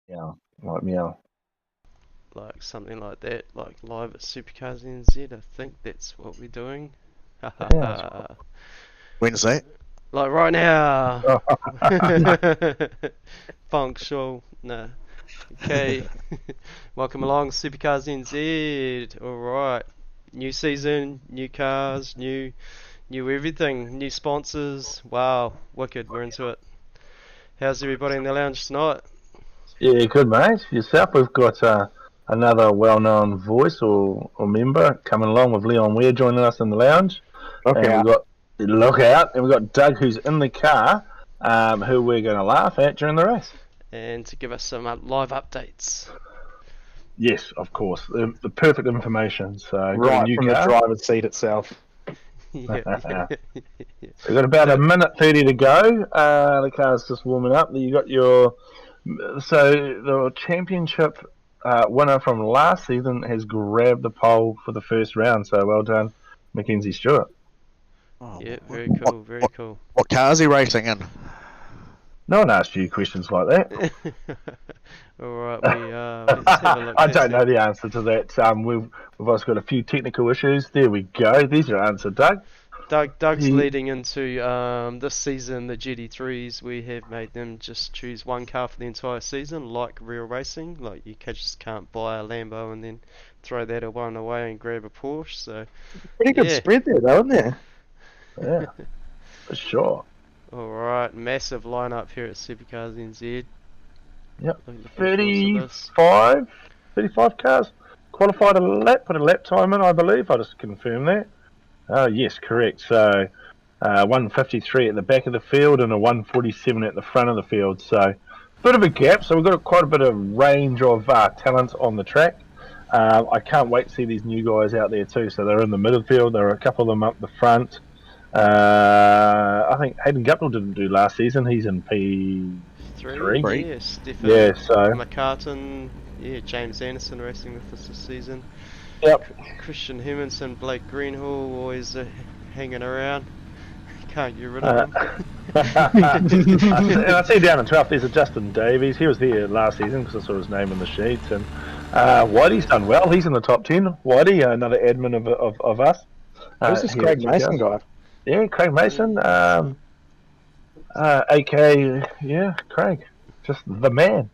Yeah, like meow. Like something like that, like live at SuperCars NZ. I think that's what we're doing. Ha ha Yeah. ha. When's that? Like right now. Oh, Functional. No. Okay. Welcome along, SuperCars NZ. Alright. New season, new cars, new everything, new sponsors. Wow, wicked, we're into it. How's everybody in the lounge tonight? yeah, good mate. Yourself, we've got another well-known voice or member coming along with Leon Weir joining us in the lounge. Look And out. we've got Look Out, and we've got Doug who's in the car, who we're going to laugh at during the race. And to give us some live updates. Yes, of course, the perfect information. So got a Right new from the car. driver's seat itself. Yeah. We've got about a minute 30 to go. The car's just warming up. You got the championship winner from last season has grabbed the pole for the first round. So well done, Mackenzie Stewart. Oh, Yeah, very cool, very cool. What car is he racing in? No one asked you questions like that. Alright, let's have a look. I don't know the answer to that. We've also got a few technical issues. There we go. There's your answer, Doug. Doug's leading into this season, the GT3s. We have made them just choose one car for the entire season, like real racing. Like you just can't buy a Lambo and then throw that one away and grab a Porsche. So Pretty good Yeah. spread there, though, isn't there? Yeah, for sure. alright, massive lineup here at SuperCars NZ. Yep. Looking forward to this. 35 cars qualified a lap, put a lap time in, I believe. I'll just confirm that. Yes, correct. So 153 at the back of the field and a 147 at the front of the field. So bit of a gap. So we've got quite a bit of range of talent on the track. I can't wait to see these new guys out there too. So they're in the midfield. There are a couple of them up the front. I think Hayden Guptill didn't do last season. He's in P3. Three. Yeah, Stefan Yeah, so McCartan, yeah, James Anderson racing with us this season. yep. Christian Hermanson, Blake Greenhall, always hanging around. Can't get rid of him. And I see down in 12th there's a Justin Davies. He was here last season because I saw his name in the sheets. And Whitey's done well. He's in the top 10. Whitey, another admin of us. Who's this Craig Mason guy? Yeah, Craig Mason. AK, yeah, Craig. Just the man.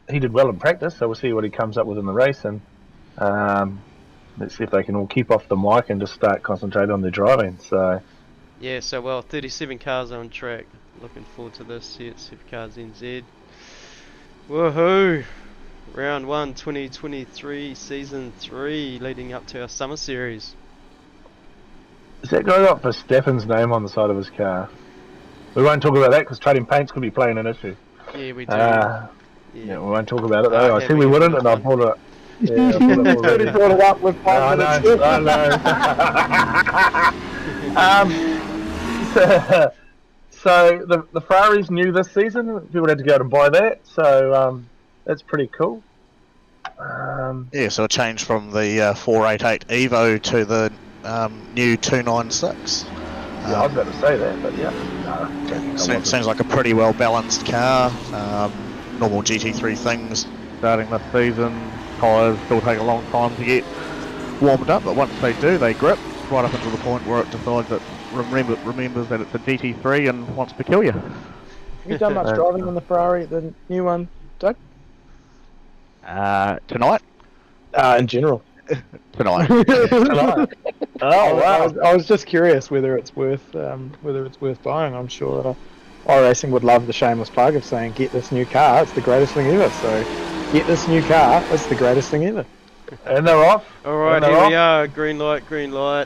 He did well in practice, so we'll see what he comes up with in the race. And let's see if they can all keep off the mic and just start concentrating on their driving. So Yeah, so well, 37 cars on track. Looking forward to this here at SuperCars NZ. Woohoo! Round 1, 2023, Season 3, leading up to our Summer Series. is that guy got Verstappen's name on the side of his car? We won't talk about that because trading paints could be playing an issue. Yeah, we do. Yeah, we won't talk about it though. I yeah, said we we can wouldn't, move and I on. brought it. Yeah, I brought it Already already. brought it up with 5 minutes. I know. So the Ferrari's new this season. People had to go out and buy that, so that's pretty cool. Yeah, so a change from the 488 Evo to the new 296. Yeah, I was about to say that, but yeah. No, Seems like a pretty well balanced car. Normal GT3 things starting this season. Tyres still take a long time to get warmed up, but once they do, they grip right up until the point where it decides that remembers that it's a GT3 and wants to kill you. Have you done much driving on the Ferrari, the new one, Doug? Tonight? In general. Tonight. Tonight. Oh wow! I was just curious whether it's worth buying. I'm sure iRacing would love the shameless plug of saying, "Get this new car, it's the greatest thing ever." So, get this new car, it's the greatest thing ever. And they're off. Alright, And they're here off. we are. Green light,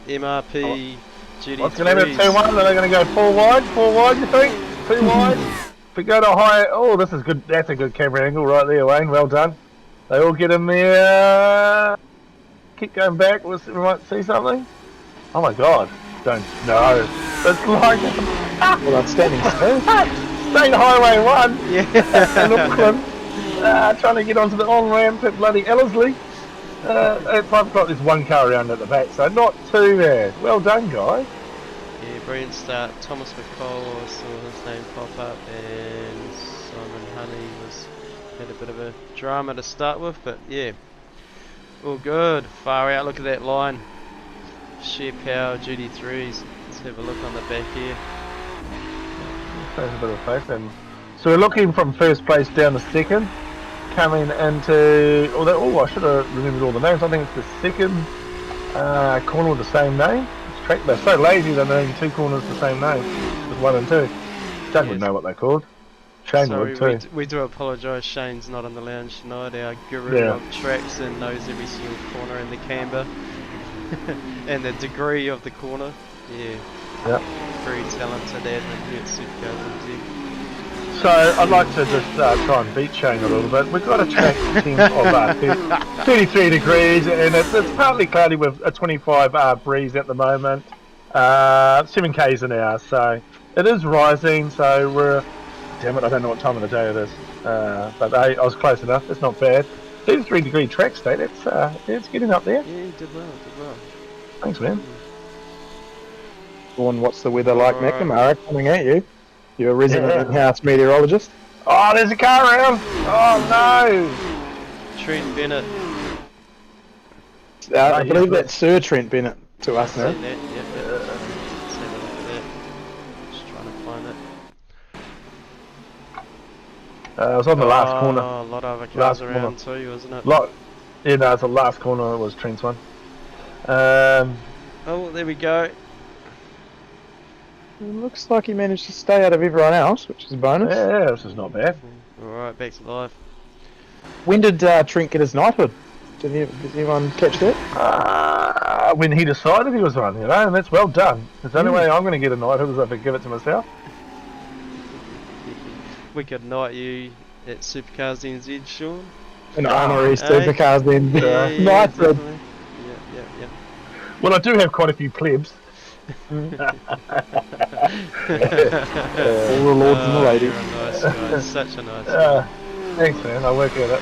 MRP, GT3s. What's going to happen at 2-1? Are they going to go 4 wide, you think? 2 wide? If we go to high... Oh, this is good. That's a good camera angle right there, Wayne. Well done. They all get in there. Keep going back. We might see something. Oh my god. Don't know. It's like... Well, that's standing still. State Highway 1 Yeah. in Auckland. Trying to get onto the on-ramp at bloody Ellerslie. At 5 o'clock there's one car around at the back, so not too bad. Well done, guys. Yeah, brilliant start. Thomas McCall, I saw his name pop up, and Simon Honey was Had a bit of a drama to start with, but yeah, all good. Far out. Look at that line. Sheer power GT3s. Let's have a look on the back here. There's a bit of face, and so we're looking from first place down to second, coming into. Oh, I should have remembered all the names. I think it's the second corner with the same name. They're so lazy they're naming 2 corners the same name, with 1 and 2. Doug would know what they're called. Shane Sorry, would too. we do apologise. Shane's not on the lounge tonight. Our guru of tracks and knows every single corner in the camber and the degree of the corner. Yeah. Yep. Very talented admin here at SuperCars. So I'd like to just try and beat Shane a little bit. We've got a track team of 33 degrees, and it's partly cloudy with a 25 breeze at the moment. 7 k's an hour, so it is rising. So we're, damn it, I don't know what time of the day it is, but hey, I was close enough. It's not bad. 33 degree track state. It's getting up there. Yeah, you did well. Thanks, man. Sean, what's the weather like, McNamara, coming at you? You're a resident in-house meteorologist. Oh, there's a car around. Oh no. Trent Bennett. I believe that's Sir Trent Bennett to us now. Seen that, yep. Let's have a look at that. Just trying to find it. It was on the last corner. Oh, a lot of other cars Last around corner. too, wasn't it? Yeah, no, it's the last corner. It was Trent's one. Oh, there we go. It looks like he managed to stay out of everyone else, which is a bonus. Yeah, this is not bad. Alright, back to life. When did Trent get his knighthood? Did anyone catch that? When he decided he was on, and that's well done. It's the only way I'm going to get a knighthood is if I give it to myself. We could knight you at SuperCars NZ, Sean. An honorary SuperCars then. Yeah, Knighthood. definitely. Yeah. Well, I do have quite a few plebs. All the lords and the ladies. You're a nice guy. Such a nice guy. Thanks, man. I work at it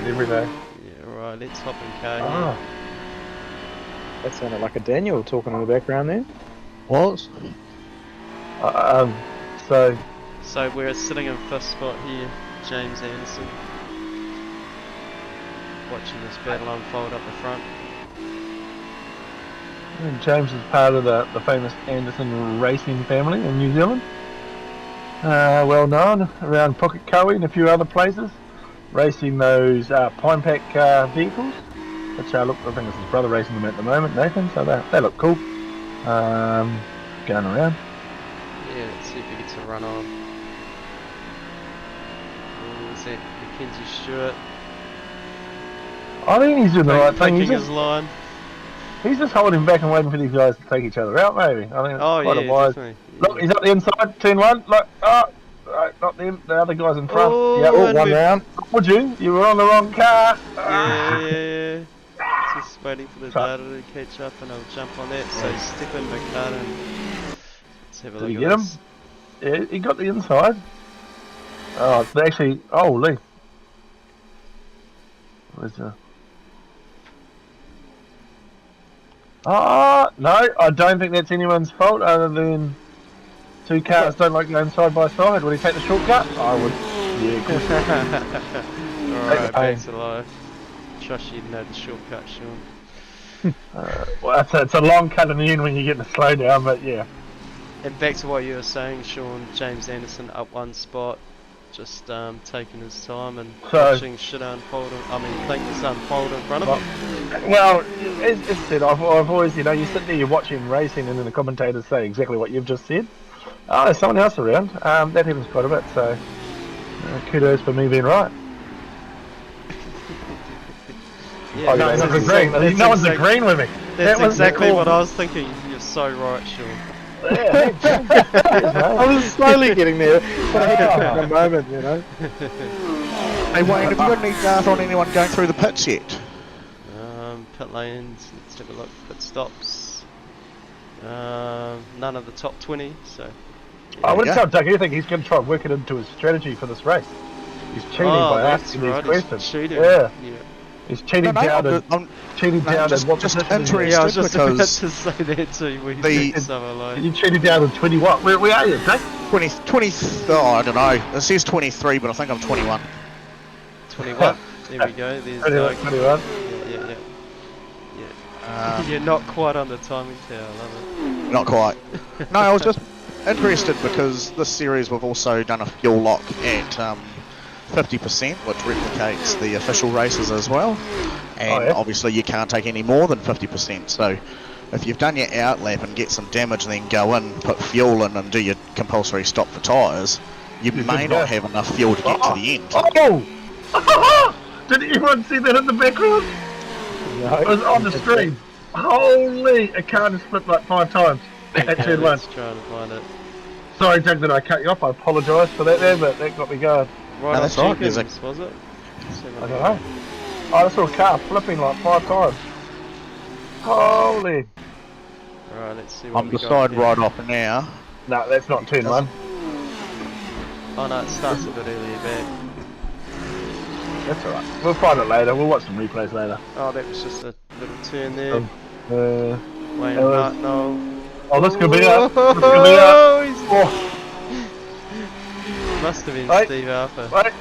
every day. Yeah, right, let's hop in car here. That sounded like a Daniel talking in the background there. Was? So we're sitting in 5th spot here, James Anderson. Watching this battle unfold up the front. And James is part of the famous Anderson racing family in New Zealand. Well known around Pukekohe and a few other places, racing those Pine Pack vehicles, which I think it's his brother racing them at the moment, Nathan, so they look cool. Going around. Yeah, let's see if he gets a run on. Is that Mackenzie Stewart? I think he's doing the right thing. Taking his line. He's just holding back and waiting for these guys to take each other out, maybe. I think it's quite a wise. Definitely. Look, he's up the inside, turn 1. Look, right, not them, the other guys in front. Oh, Yep, One round. Would you were on the wrong car. Yeah. Just waiting for the data to catch up and I'll jump on that. So Stephen McCartan. Let's have a look Did he at get this. him? Yeah, he got the inside. Oh, it's actually. Oh, Lee. Where's the. Oh, no, I don't think that's anyone's fault other than 2 cars don't like going side by side. Would he take the shortcut? I would. Yeah, of course. Alright, back to life. Trust you know the shortcut, Sean. Well, it's a long cut in the end when you get the slow down, but yeah. And back to what you were saying, Sean, James Anderson up 1 spot, just taking his time and watching shit unfold. Things unfold in front of him. Well, as said, I've always, you sit there, you're watching racing, and then the commentators say exactly what you've just said. Oh, there's someone else around. That happens quite a bit, so kudos for me being right. Yeah, no one's agreeing with me. That's exactly what I was thinking. You're so right, Sean. Yeah, I was slowly getting there, but I hit in a moment, Hey Wayne, have you got any data on anyone going through the pits yet? Pit lanes, let's have a look. Pit stops. None of the top 20, so. I would tell Doug anything. He's going to try and work it into his strategy for this race. He's cheating by asking these questions. He's cheating. Yeah. He's cheating down cheating down at what just position. interested Yeah, I was just about to because say that too. We the- something like. You cheated down to 20 what? Where are you, Doug? 20, oh, I don't know. It says 23, but I think I'm 21. 21. There we go. There's 21, Doug. 21. Yeah. You're not quite on the timing tower. I love it. Not quite. No, I was just interested because this series we've also done a fuel lock at 50%, which replicates the official races as well. And obviously you can't take any more than 50%. So if you've done your outlap and get some damage and then go in, put fuel in and do your compulsory stop for tyres, you may not have enough fuel to get to the end. Oh! Did anyone see that in the background? No. It was on the stream. Holy! A car just flipped like 5 times at turn 1. Let's try and find it. Sorry, Doug, that I cut you off. I apologise for that there, but that got me going. Right No, on that's right, Jenkins, there's was it? I don't know. I saw a car flipping like 5 times. Holy! Right, let's see what I'm we the got side here. right off now. No, that's not turn 1. Oh no, it starts a bit earlier back. That's alright. We'll find it later. We'll watch some replays later. Oh, that was just a little turn there. Wayne that was- Hartnell. Oh, this could be up. This could be up. Oh, must have been Wait. Steve Arthur. Wait.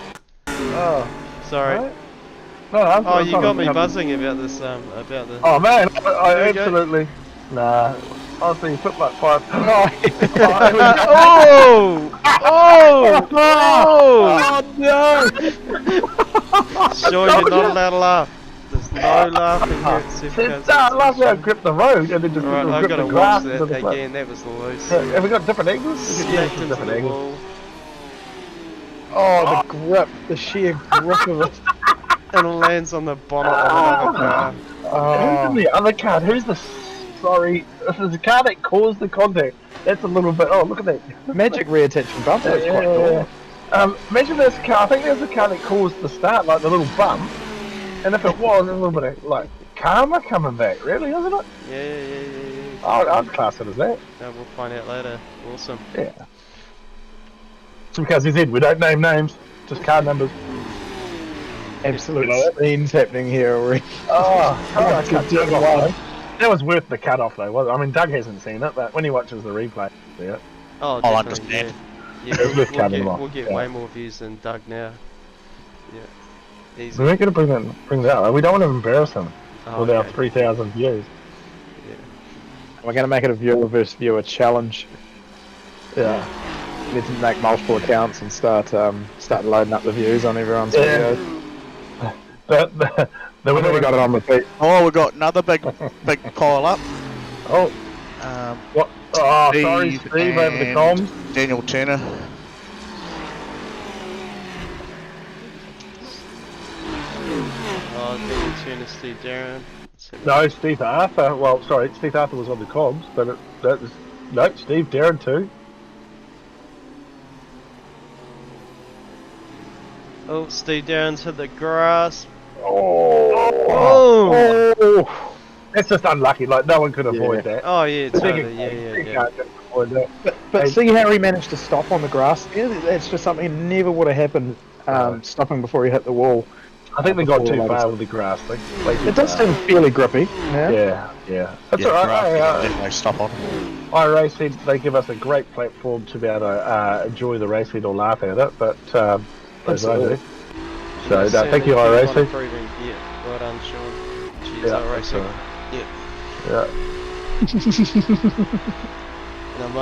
Oh, Sorry. wait. No, I'm Oh, you fine. got me buzzing about this. About the. Oh man, I There you go. absolutely. Nah. Honestly, you flipped like 5. Oh! Oh! Oh! Oh no! Sure, you're not allowed to laugh. There's no laughing here at Supercars. I love how I grip the road and then just Alright, I've grip got to the grass watch into that the front. again. That was loose. Have we got different angles? We could Smacked use into different the angles. wall. Oh, the grip, the sheer grip of it. And it lands on the bonnet of another car. Who's in the other car? Who's the... Sorry, if there's a car that caused the contact, that's a little bit... Oh, look at that. Magic rear-attaching bumper, that's quite cool. Imagine this car, I think there's a car that caused the start, like the little bump. And if it was, a little bit of, like, karma coming back, really, isn't it? Yeah. I'd class it as that. No, we'll find out later. Awesome. Yeah. Because he said we don't name names, just car numbers. Absolute You know that? scenes happening here already. I cut Doug Doug off. off. That was worth the cut off though, wasn't it? I mean, Doug hasn't seen it, but when he watches the replay, yeah. Oh, I'll definitely, understand. Yeah, It's worth cutting him off. we'll get Yeah. way more views than Doug now. Yeah. Easy. We weren't going to bring that out. We don't want to embarrass him Oh, with our okay. 3,000 views. We're going to make it a viewer versus viewer challenge. Yeah. Need to make multiple accounts and start loading up the views on everyone's Yeah. videos. The We've already got it on repeat. Oh, we've got another big pile up. Oh, what? Oh, sorry, Steve Steve, over the and comms. Daniel Turner. Oh, Daniel Turner, Steve Darren. No, Steve Arthur. Well, sorry, Steve Arthur was on the comms, but that was no Steve Darren too. Oh, Steve Darren's hit the grass. Oh, Oh! that's just unlucky. Like no one could avoid that. Oh, yeah, You totally. can't Yeah. just avoid that. But see how he managed to stop on the grass there? That's just something that never would have happened, stopping before he hit the wall. I think they got too Before far with the grass. Way too It does far. seem fairly grippy. Yeah. Yeah. That's Yeah, alright. Graf, yeah, definitely stop on. iRacing, they give us a great platform to be able to enjoy the racing or laugh at it, but as I Absolutely. do. So thank you, iRacing. Improving. Yeah, well done, Sean. Cheers, Yeah, iRacing. Yeah. And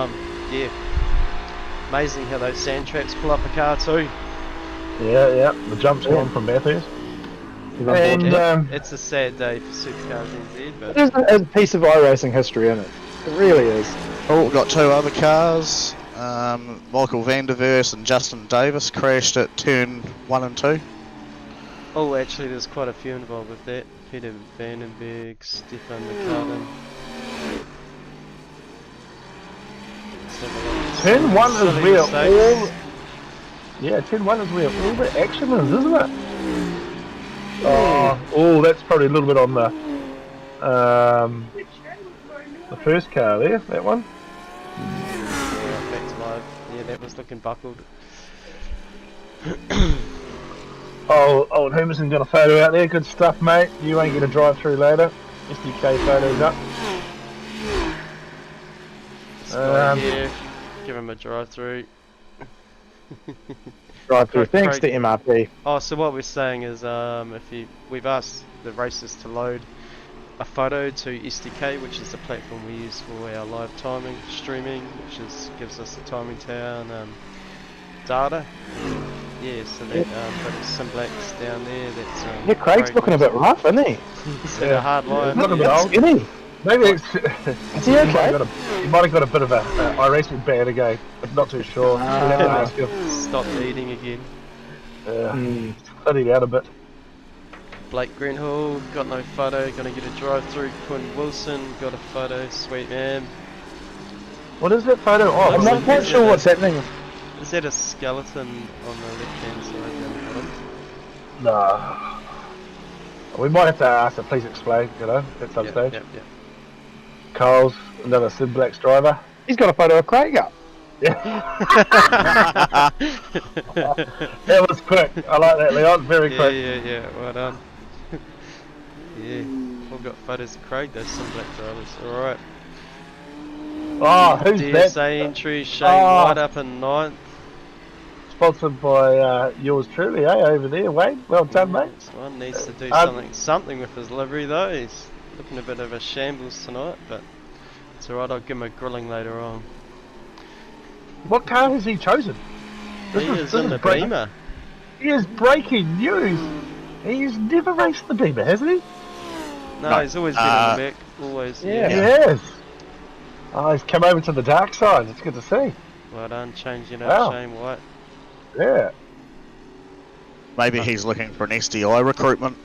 yeah. Amazing how those sand traps pull up a car too. Yeah. The jump's gone from Matthews. And It's a sad day for Supercars NZ, but There's a piece of iRacing history in it. It really is. Oh, we've got two other cars. Michael Vanderverse and Justin Davis crashed at turn 1 and 2. oh, actually, there's quite a few involved with that. Peter Vandenberg, Stefan McCartan. Turn 1 is Silly where mistakes. all... Yeah, turn 1 is where all the action is, isn't it? Oh, that's probably a little bit on the first car there, that one. Yeah, back to live. Yeah, that was looking buckled. Oh, old Hermerson got a photo out there. Good stuff, mate. You ain't gonna drive through later. SDK photos up. This guy here, give him a drive through. drive through. Thanks to MRP. Oh, so what we're saying is, we've asked the racers to load a photo to SDK, which is the platform we use for our live timing streaming, which gives us the timing tower and data. Yeah, so that got some blacks down there. That's Yeah, Craig's looking a bit rough, isn't he? He's had a hard life. Looking a bit old. Skinny. Maybe it's. Is he okay? He might have got a bit of a iRacing bad again. I'm not too sure. We'll have to ask him. Stopped eating again. Studied out a bit. Blake Greenhall, got no photo, gonna get a drive through. Quinn Wilson, got a photo, sweet man. What is that photo of? I'm not quite sure what's happening. Is that a skeleton on the left hand side down the bottom? Nah. We might have to ask him, please explain, at some stage. Yep. Cole's another Sid Black's driver. He's got a photo of Craig up. Yeah. That was quick. I like that, Leon. Very quick. Yeah, well done. Yeah, we've got photos of Craig, those some black drivers. Alright. Oh, who's DSA that? entry, Shane White up in 9th. Sponsored by yours truly, over there, Wayne. Well done, mate. This one needs to do something with his livery though. He's looking a bit of a shambles tonight, but it's alright, I'll give him a grilling later on. What car has he chosen? He is in the Beamer. He is breaking news. He's never raced the Beamer, hasn't he? No, he's always been in the back. Always. Yeah. He has. Oh, he's come over to the dark side. It's good to see. Well done, changing up Shane White. Yeah. Maybe he's looking for an SDI recruitment.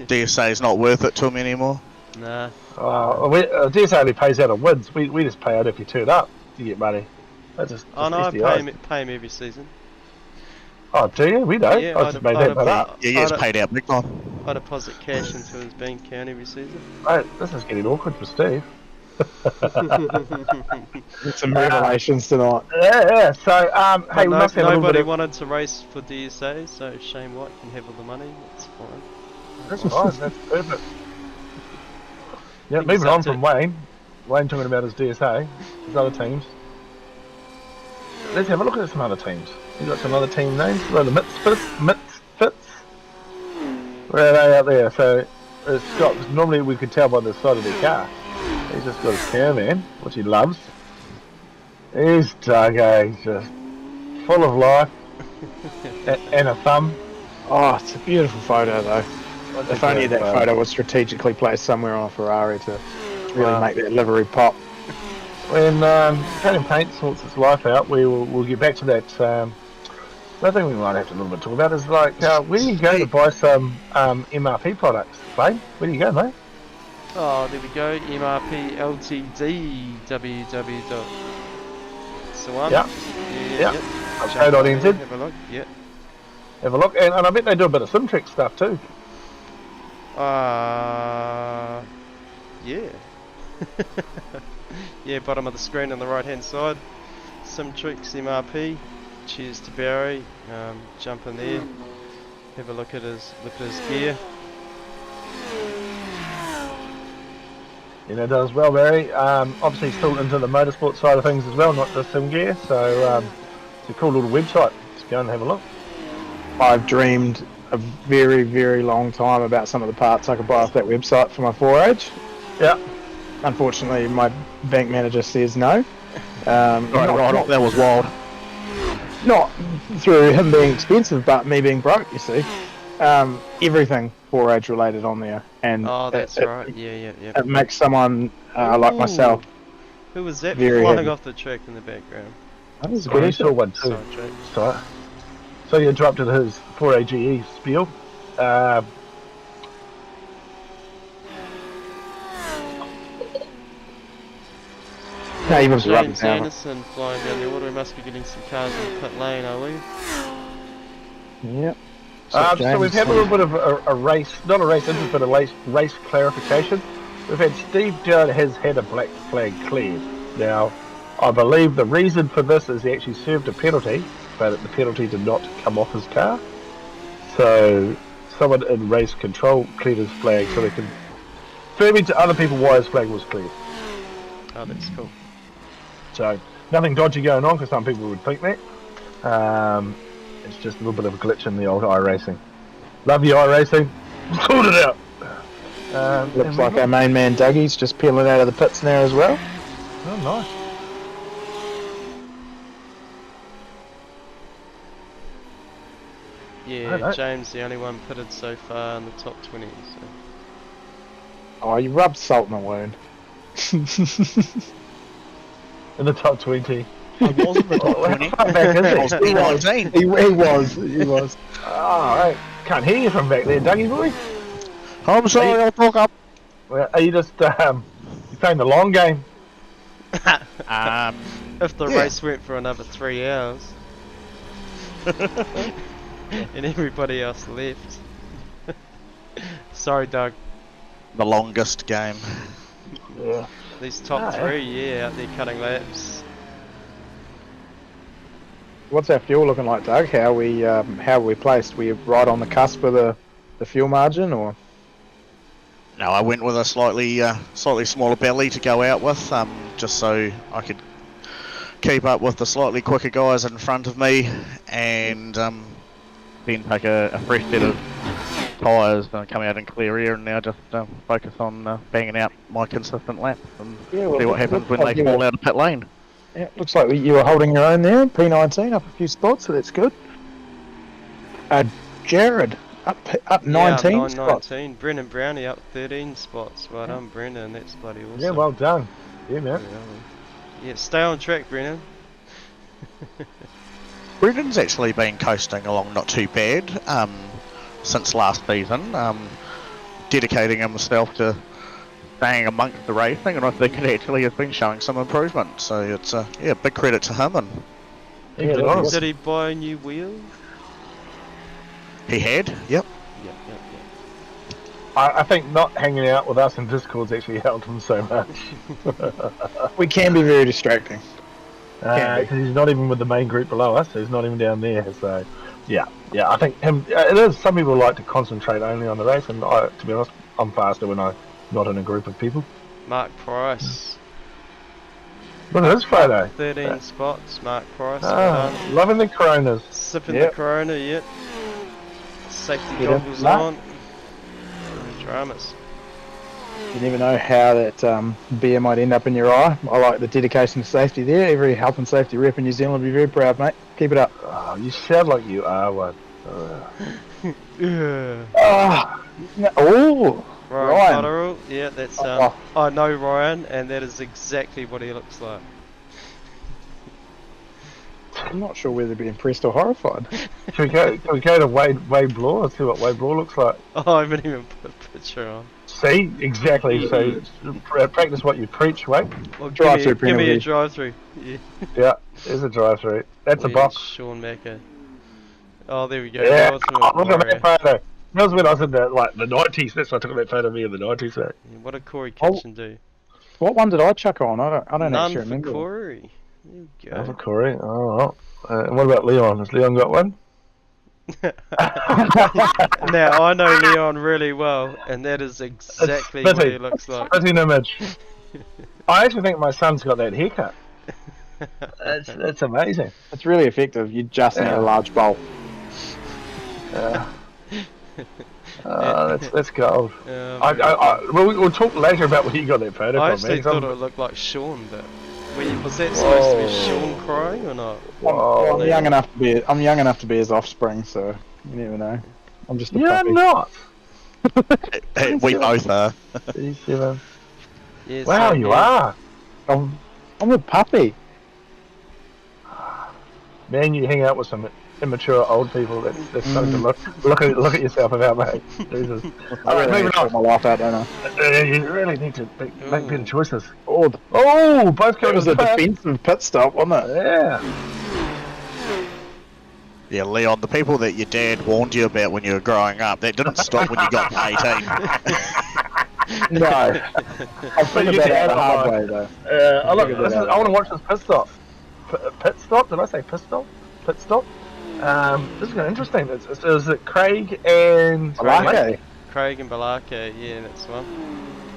DSA is not worth it to him anymore. Nah. DSA only pays out on wins. We just pay out if you turn up to get money. That's just no, I SDI. pay him every season. Oh, do you? We don't. Yeah, I just made that bit up. Yeah, he gets paid out big time. I deposit cash into his bank account every season. Mate, this is getting awkward for Steve. Some revelations tonight. Yeah. So, hey, we must have nobody wanted to race for DSA, so Shane White can have all the money. That's fine. That's fine. That's perfect. Yeah, moving on from Wayne. Wayne talking about his DSA, his other teams. Let's have a look at some other teams. We've got some other team names. Well, the Misfits. Where are they out there? So, Scott, normally we could tell by the side of their car. He's just got his caravan, which he loves. He's Duggo, just full of life. And a thumb. Oh, it's a beautiful photo though. If only that photo was strategically placed somewhere on a Ferrari to really make that livery pop. When Cutting Paint sorts its life out, we'll get back to that. I think we might have to a little bit talk about is like where do you go to buy some MRP products, Wayne? Where do you go, mate? Oh, there we go. MRP Ltd www. That's the one. Yeah. Yep. .nz. Have a look. Yep. Have a look, and I bet they do a bit of SimTrick stuff too. Yeah. Yeah, bottom of the screen on the right hand side. SimTricks MRP. Cheers to Barry. Jump in there. Have a look at his gear. Does well, Barry. Obviously still into the motorsport side of things as well, not just sim gear. So it's a cool little website. Just go and have a look. I've dreamed a very, very long time about some of the parts I could buy off that website for my 4H. Yeah. Unfortunately, my bank manager says no. That was wild. Not through him being expensive, but me being broke, you see. Everything 4H related on there. And that's right. Yeah. It makes someone like myself. Who was that very flying heavy. off the track in the background? That was a good saw one too. Sorry. So you interrupted his 4AGE spiel. No, he was James Anderson flying down the order. We must be getting some cars in the pit lane, are we? Yep. So we've had a little bit of a race, not a race interest, but a race clarification. We've had Steve Judd has had a black flag cleared. Now, I believe the reason for this is he actually served a penalty, but the penalty did not come off his car. So someone in race control cleared his flag so they can confirm to other people why his flag was cleared. Oh, that's cool. So Nothing dodgy going on, because some people would think that. It's just a little bit of a glitch in the old iRacing. Love you, iRacing. Sort it out. Looks like our main man Dougie's just peeling out of the pits now as well. Oh, nice. Yeah, Hello. James the only one pitted so far in the top 20. So. Oh, you rubbed salt in the wound. In the top 20. I was in the top 20. How far back is I was it? P19. He was. Oh, right. Can't hear you from back there, Dougie boy. I'm sorry, I'll talk up. Well, are you just you playing the long game? If the race went for another 3 hours and everybody else left. Sorry, Doug. The longest game. Yeah. These top 3, yeah, out there cutting laps. What's our fuel looking like, Doug? How are we placed? We right on the cusp of the fuel margin, or? No, I went with a slightly smaller belly to go out with, just so I could keep up with the slightly quicker guys in front of me, and then take a fresh set of tyres and come out in clear air, and now just focus on banging out my consistent laps and see what happens when they fall out of pit lane. Yeah, looks like you were holding your own there. P19 up a few spots, so that's good. Jared up 19 up spots. 19. Brendan Brownie up 13 spots. Well done, Brendan. That's bloody awesome. Yeah, well done. Yeah, man. Yeah, stay on track, Brendan. Brendan's actually been coasting along not too bad since last season, dedicating himself to staying amongst the racing, and I think it actually has been showing some improvement. So it's big credit to him. And Did he buy a new wheel? he had, yep. Yep. I think not hanging out with us in Discord's actually helped him so much. We can be very distracting. Because he's not even with the main group below us, so he's not even down there. So, yeah, I think him. It is. Some people like to concentrate only on the race, and to be honest, I'm faster when I'm not in a group of people. Mark Price. Look at this photo. 13 spots, Mark Price. Loving the Coronas. Sipping the Corona, yep. Safety Yeah, goggles Mark. on. No dramas. You never know how that beer might end up in your eye. I like the dedication to safety there. Every health and safety rep in New Zealand will be very proud, mate. Keep it up. Oh, you sound like you are one. Yeah. Oh, Ryan Ryan. Cotterill, yeah, that's I know Ryan, and that is exactly what he looks like. I'm not sure whether to be impressed or horrified. Can we go to Wade Bloor and see what Wade Bloor looks like? Oh, I haven't even put a picture on. See, exactly. So practice what you preach, Wade. Well, Drive-through give me a penalty. drive-through. Yeah. Yeah, there's a drive-through. That's a Where's box. Sean Macker. Oh, there we go. Yeah, Ultimate look at Warrior. that photo. That was when I was in the 90s. That's why I took that photo of me in the 90s. Mate. Yeah, what did Corey Kitchen do? What one did I chuck on? I don't None actually for remember. Corey. There you Oh, for go. Corey. Oh, well. And what about Leon? Has Leon got one? Now, I know Leon really well, and that is exactly what he looks like. Spitting image. I actually think my son's got that haircut. That's amazing. It's really effective. You just need a large bowl. That's gold. We'll talk later about where you got that photo I from. actually thought it looked like Sean, but was that supposed to be Sean crying or not? Whoa. I'm young enough to be his offspring, so you never know. I'm just a You're puppy. not. We both are. 37. Yeah, Wow, same you here. are. I'm a puppy. Man, you hang out with some immature old people. That's something to look at yourself about, mate. Jesus. I really need to sort my life out, don't I? You really need to make better choices. Oh, Both that going was to a defensive pit stop, wasn't it? Yeah. Yeah, Leon, the people that your dad warned you about when you were growing up, that didn't stop when you got to 18. No. I think you about can it the analyse. hard way, though. I want to watch this pit stop. Pit stop? Did I say pit stop? Pit stop? This is going to be interesting. Is it Craig and... Okay. Craig and Balake, yeah, that's the one.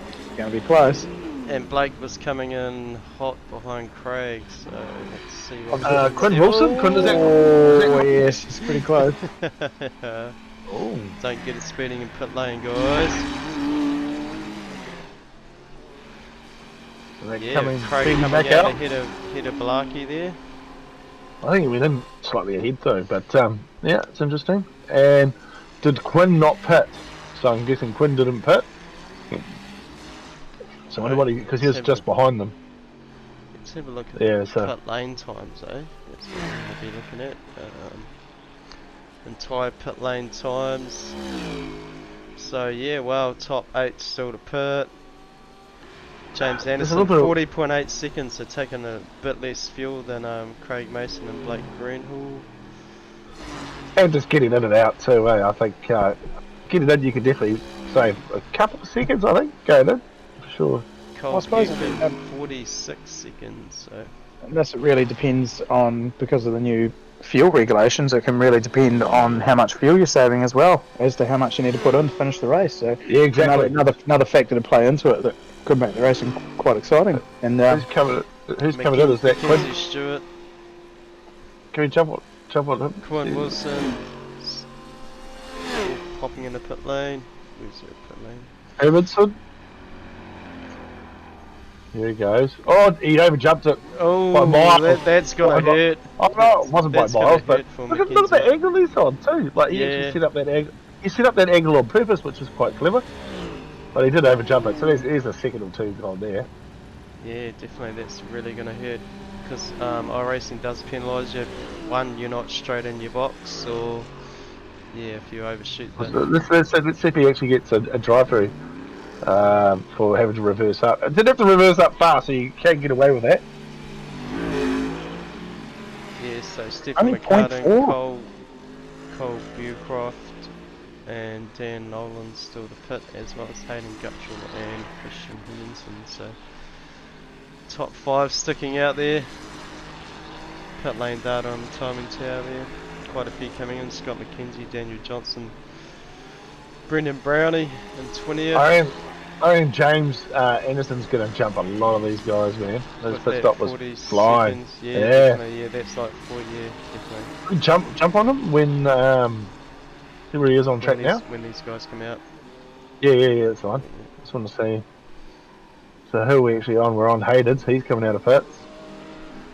It's going to be close. And Blake was coming in hot behind Craig, so let's see what Quinn happens Wilson? Quinn, is that- Oh yes, it's pretty close. there. Oh, Don't get it speeding in pit lane, guys. they're Yeah, coming, Craig speeding coming back out out. ahead of Blakey there. I think he went in slightly ahead though, but yeah, it's interesting. And did Quinn not pit? So I'm guessing Quinn didn't pit. So I wonder what because he was just behind them. Let's have a look at Yeah, the so pit lane times, eh? That's what I'm going to be looking at. Entire pit lane times. So yeah, well, top 8 still to pit. James There's a Anderson, little bit 40.8 seconds, so taking a bit less fuel than Craig Mason and Blake Greenhall. and just getting in and out too. I think getting in you could definitely save a couple of seconds. I think going in for sure. Cole suppose Buchan, 46 seconds, so And this really depends on, because of the new fuel regulations, it can really depend on how much fuel you're saving as well, as to how much you need to put in to finish the race. So Yeah, exactly. another factor to play into it that could make the racing quite exciting. And Who's coming? Who's coming in? Is that Quinn? Mackenzie Stewart, Can we jump on him? Quinn Wilson, popping in the pit lane. Where's their pit lane? Evanson. Here he goes. Oh, he overjumped it. Oh, By miles. that's gonna By mi- hurt. Oh no, it wasn't by That's gonna miles, but hurt for look at Mackenzie. the angle he's on too. Like he Yeah. actually set up that angle. He set up that angle on purpose, which is quite clever. But he did overjump it, so there's a second or two gone there. Yeah, definitely. That's really gonna hurt because iRacing does penalise you. One, you're not straight in your box, or yeah, if you overshoot the. Let's see if he actually gets a drive-through for having to reverse up. It didn't have to reverse up fast, so you can get away with that. Yeah, so Stephen Only McCartan, 0.4. Cole Bucroft, and Dan Nolan still to pit, as well as Hayden Guttrell and Christian Henderson. So top 5 sticking out there. Pit lane data on the timing tower there. Quite a few coming in. Scott McKenzie, Daniel Johnson, Brendan Brownie in 20th. I reckon James Anderson's going to jump a lot of these guys, man. His With pit that stop was 40 flying. seconds. Yeah, Yeah. definitely. Yeah, that's like 4. Yeah, definitely. Jump on him when see where he is on track now. When these guys come out. Yeah, that's fine. Just want to see. So who are we actually on? We're on Hayden's. He's coming out of pits.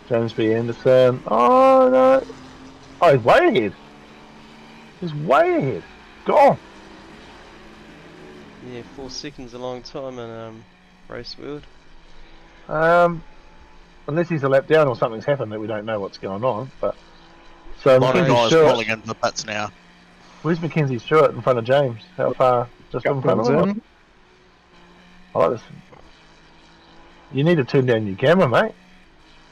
James B. Anderson. Oh no! Oh, he's way ahead. He's way ahead. Gone. Yeah, 4 seconds a long time in race world. Unless he's a lap down or something's happened that we don't know what's going on. But so A lot of Mackenzie guys Stewart. rolling into the pits now. Where's Mackenzie Stewart in front of James? How far? Just in front of him? I like this. You need to turn down your camera, mate.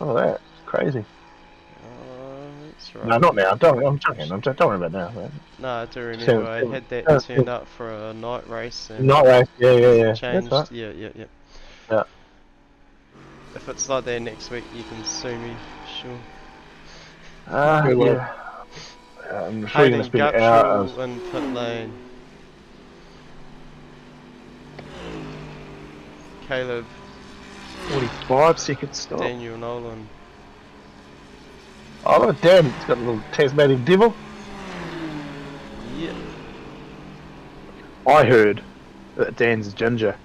Oh, that's crazy. That's right. No, not now. I'm joking. Don't worry about now. Man. No, I do remember I had that turned up for a night race. And Night race. Yeah. changed. That's right. Yeah. Yeah. If it's like that next week, you can sue me. Sure. Yeah. I'm sure you're going Hayden to spend hours. Guttrell in pit lane. Caleb, 45 seconds stop. Daniel Nolan. Oh, look at Dan. He's got a little Tasmanian devil. Yeah. I heard that Dan's ginger.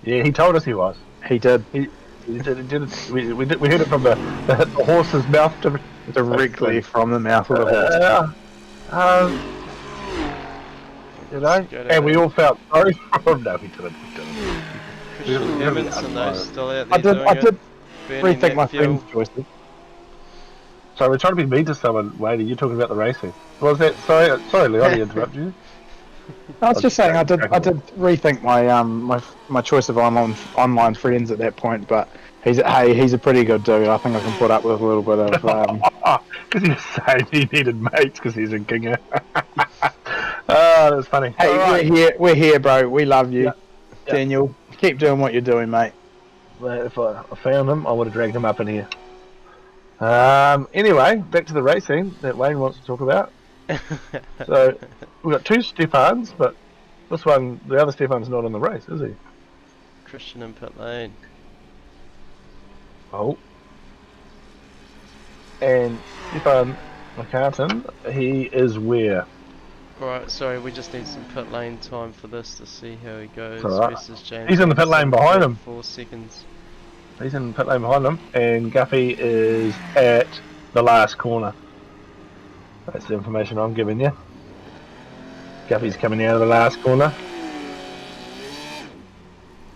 Yeah, he told us he was. He did. He did it. We heard it from the horse's mouth Directly from the mouth of the horse. You know, and we all felt sorry for him. No, we didn't. Christian Evanson though, still out I there did. doing I did it. Burning rethink that my fuel. friend's choices. So we're trying to be mean to someone, Wadey. You're talking about the racing. What was that? Sorry, Leon, I interrupted you. I was just saying I did rethink my my choice of online friends at that point, but he's a pretty good dude. I think I can put up with a little bit of Because he was saying he needed mates because he's a ginger. Oh, that's funny. Hey, right. we're here, bro. We love you, Yeah. Daniel. Keep doing what you're doing, mate. Well, if I found him, I would have dragged him up in here. Anyway, back to the racing that Wayne wants to talk about. So we've got 2 Stefans, but this one, the other Stefan's not in the race, is he? Christian in pit lane. Oh. And Stefan McCartan, he is where? Alright, sorry, we just need some pit lane time for this to see how he goes It's alright. versus James. He's in the pit lane Anderson, behind him. 4 seconds. He's in the pit lane behind him, and Guffey is at the last corner. That's the information I'm giving you. Guffey's coming out of the last corner.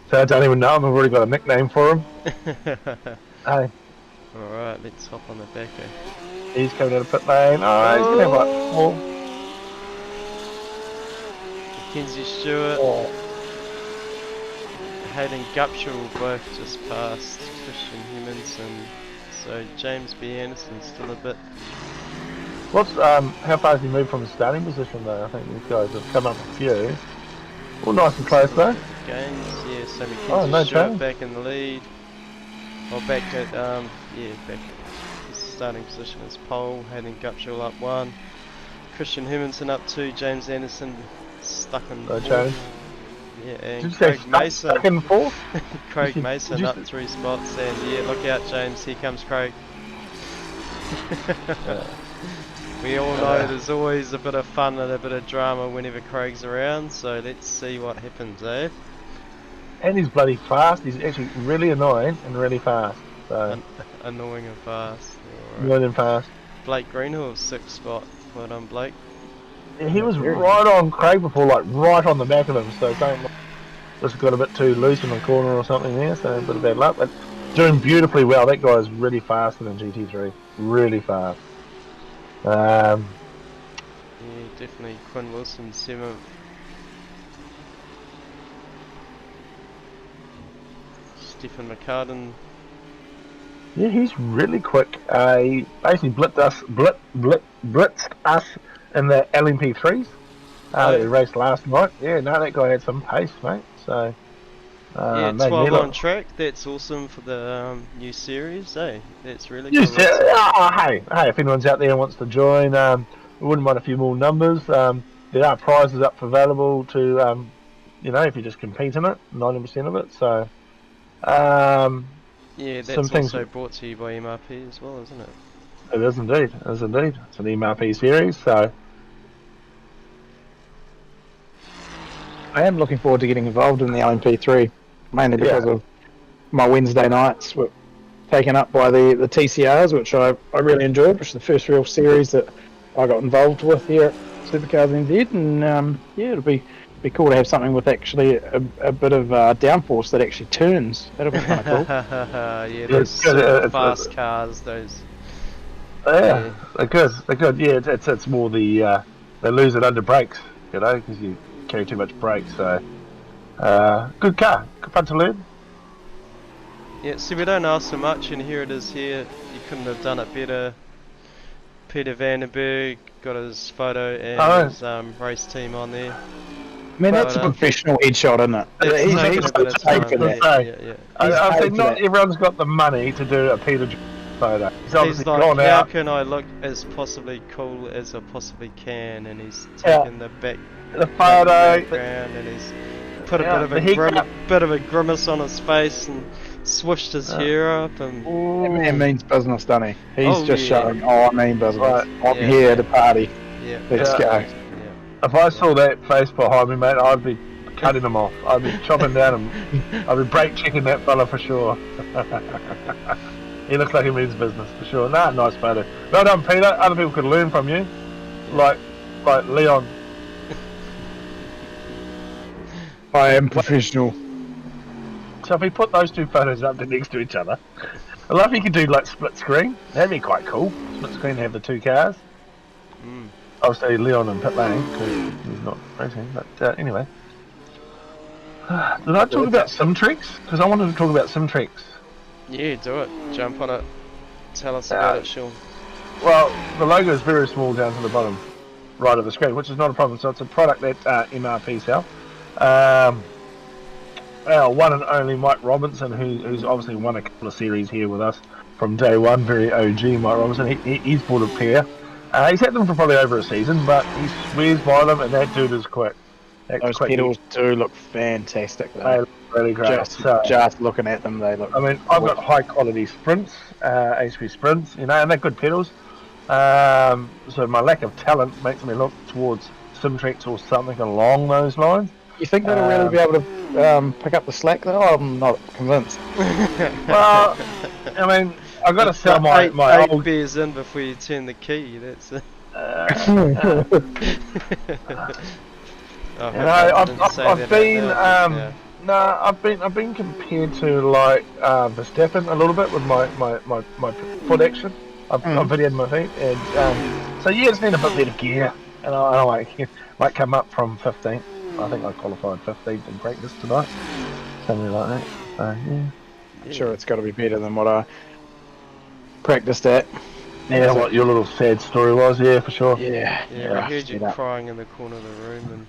So I don't even know him, I've already got a nickname for him. Hey, Alright, let's hop on the back. he's coming out of pit lane. Oh, he's going to have like four. Mackenzie Stewart, Oh. Hayden Gupshaw both just passed Christian Humanson. So James B. Anderson's still a bit. What's how far has he moved from his starting position though? I think these guys have come up a few. All nice and close though. Games, yeah, so Mackenzie no Stewart change. back in the lead. Or back at, yeah, back at his starting position as pole. Hayden Gupshaw up 1. Christian Humanson up 2. James Anderson stuck in No 4th. change. Yeah, Did and you say Craig Mason. stuck in fourth? Craig Did you- Mason did you up say- 3 spots, and yeah, look out, James. Here comes Craig. We all know there's always a bit of fun and a bit of drama whenever Craig's around, so let's see what happens, eh? And he's bloody fast. He's actually really annoying and really fast. So Annoying and fast. Alright. annoying and fast. Blake Greenhill's 6th spot. Well done, Blake. Yeah, he was right on Craig before, like right on the back of him. So don't just got a bit too loose in the corner or something there. So a bit of bad luck, but doing beautifully well. That guy's really faster than GT3. Really fast. Yeah, definitely Quinn Wilson 7th. Stephen McCartan. Yeah, he's really quick. He basically blitzed us in the LMP3s. He raced last night. Yeah, no, that guy had some pace, mate. So, Yeah, mate, 12 look- on track. That's awesome for the new series, eh? That's really You cool. said, hey, if anyone's out there and wants to join, we wouldn't mind a few more numbers. There are prizes up for available to, if you just compete in it, 90% of it. So, Yeah, some that's things- also brought to you by MRP as well, isn't it? it is indeed. It is indeed. It's an MRP series, so I am looking forward to getting involved in the LMP3, mainly because of my Wednesday nights were taken up by the TCRs, which I really enjoyed, which is the first real series that I got involved with here at SuperCars NZ, and yeah, it'll be cool to have something with actually a bit of downforce that actually turns. That'll be kind of cool. Yeah, those It's good, super it's- fast cars, those. yeah, they're good. They're good. Yeah, it's more the they lose it under brakes, because you carry too much brakes. So, good car, good fun to learn. Yeah, see, we don't ask so much, and here it is here. You couldn't have done it better. Peter Vandenberg got his photo and his race team on there. I mean, that's a Well, professional headshot, isn't it? It's He's taken he's a bit of paid time, for yeah. that. Yeah. I paid think for not that. everyone's got the money to do a Peter photo. He's obviously He's like, gone how out. can I look as possibly cool as I possibly can? And he's taken the back The photo. background, and he's put Yeah, a the haircut. bit of a grimace on his face and swished his hair up and That man means business, doesn't he? He's Oh, just yeah. showing, I mean business. Right. I'm Yeah. here to party. yeah. Let's Yeah. go. Yeah. If I saw that face behind me, mate, I'd be cutting him off. I'd be chopping down him. I'd be brake checking that fella for sure. He looks like he means business for sure. Nah, nice photo. Well done, Peter. Other people could learn from you, like Leon. I am professional. So if we put those two photos up next to each other, I love if you could do like split screen. That'd be quite cool. Split screen, have the two cars. Mm. Obviously Leon and pit lane because he's not racing. But anyway, did I talk about sim tricks? Because I wanted to talk about sim tricks. Yeah, do it. Jump on it. Tell us about it, Sean. Well, the logo is very small down to the bottom right of the screen, which is not a problem. So it's a product that MRP sell. Our one and only Mike Robinson, who's obviously won a couple of series here with us from day one, very OG Mike Robinson. He's bought a pair. He's had them for probably over a season, but he swears by them, and that dude is quick. That's Those quick. pedals do look fantastic, though. They really great. Just looking at them, they look. I mean, I've got high quality sprints, HP sprints, and they're good pedals. So my lack of talent makes me look towards Simtrex or something along those lines. You think that'll really be able to pick up the slack though? I'm not convinced. Well, I mean, I've got to sell my eight old. beers in before you turn the key. That's it. I've been compared to like Verstappen a little bit with my foot action. I've videoed my feet, and so yeah, just need a bit better gear, and I might come up from 15th. I think I qualified 15th in practice tonight, something like that. So yeah, I'm sure it's got to be better than what I practiced at. Yeah, what your little sad story was, yeah, for sure. Yeah, I heard you crying in the corner of the room, and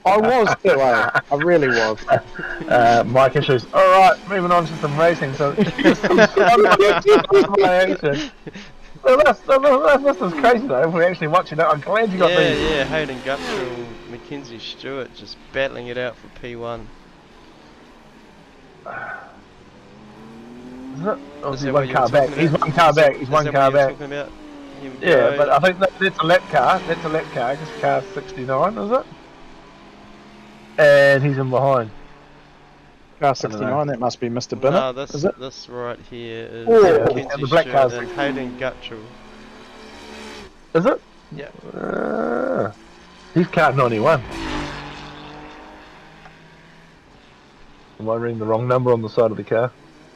I was too, I really was. Mike issues. Alright, moving on to some racing. So, this is crazy though, if we're actually watching it. I'm glad you got these. Yeah, Hayden Guttrell, Mackenzie Stewart just battling it out for P1. Is it? Or is he one car back? He's one car back. He's one car back. Yeah, but I think that's a lap car. That's a lap car. It's car 69, is it? And he's in behind. Car 69, that must be Mr. Bennett. No, this right here is Mackenzie Stewart and Hayden Guttrell. Is it? Yeah. He's car 91. Am I reading the wrong number on the side of the car?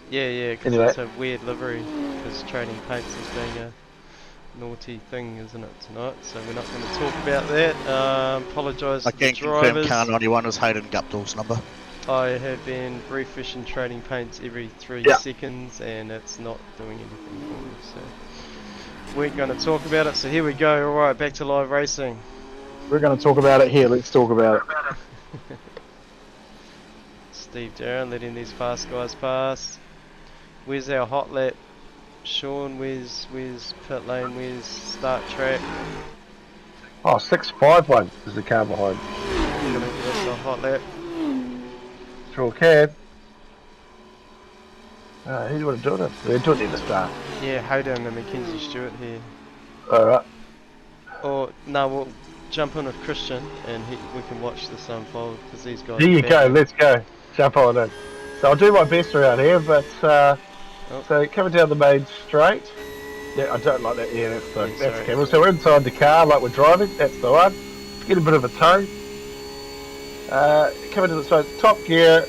Yeah, because it's a weird livery, because trading paints is being a naughty thing, isn't it, tonight? So we're not going to talk about that. Apologise to the drivers. I can confirm car 91 is Hayden Guttrell's number. I have been refreshing trading paints every 3 seconds, and it's not doing anything for me, so we're going to talk about it. So here we go. Alright, back to live racing. We're going to talk about it here. Let's talk about it. Steve Darren letting these fast guys pass. Where's our hot lap? Sean, where's pit lane? Where's start track? Oh, 651 is the car behind. Gonna give us a hot lap. Sure can. Who do you want to do it? We're doing it at the start. Yeah, Hayden and Mackenzie Stewart here. Alright. Or no, we'll jump in with Christian and we can watch this unfold because these guys. There you go. Let's go. Jump on in. So I'll do my best around here, but so coming down the main straight. Yeah, I don't like that. Yeah, that's the camera. So we're inside the car, like we're driving. That's the one. Get a bit of a tow. Coming to the straight, top gear,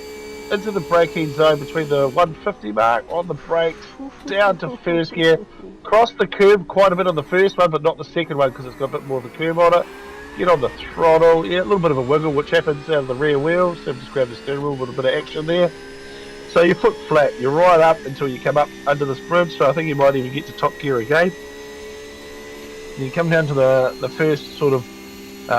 into the braking zone between the 150 mark on the brakes, down to first gear. Cross the curb quite a bit on the first one, but not the second one because it's got a bit more of a curb on it. Get on the throttle, yeah, a little bit of a wiggle, which happens out of the rear wheel. So just grab the steering wheel with a bit of action there. So your foot flat, you're right up until you come up under this bridge. So I think you might even get to top gear again. And you come down to the first sort of